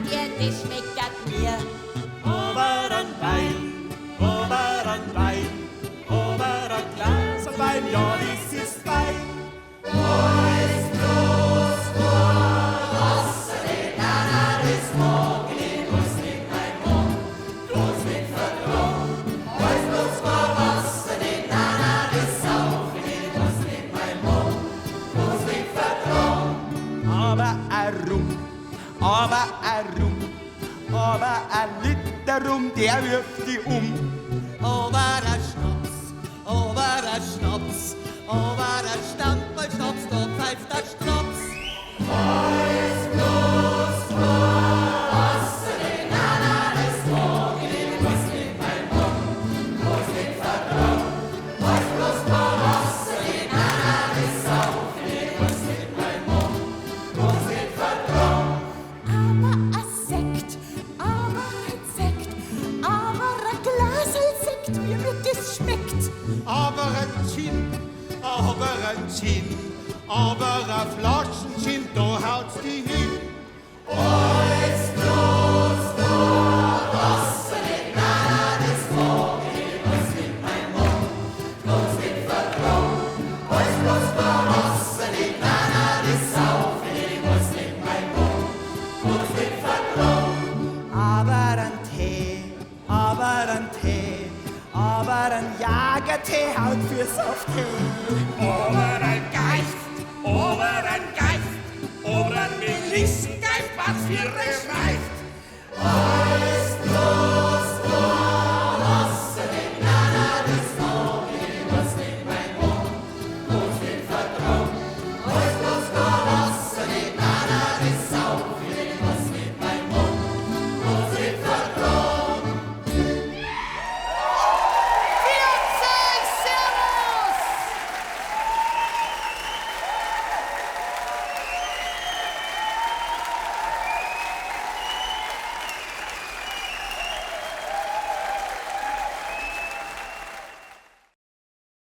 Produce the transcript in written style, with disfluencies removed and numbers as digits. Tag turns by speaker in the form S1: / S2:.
S1: der schmeckert mir.
S2: Oberen Wein, oberen Wein, oberen Glas Wein, ja, dies ist Wein.
S3: Aber ein Liter Rum, der wirft die um.
S4: Aber ein Schnaps, aber ein Stamperlschnaps, da pfeift der Straps.
S2: Aber ein Flaschen Gin, da haut's die hin.
S3: Aber ein Jagertee haut für's auf Tee.
S2: Oberen Geist, oberen Melissengeist, was für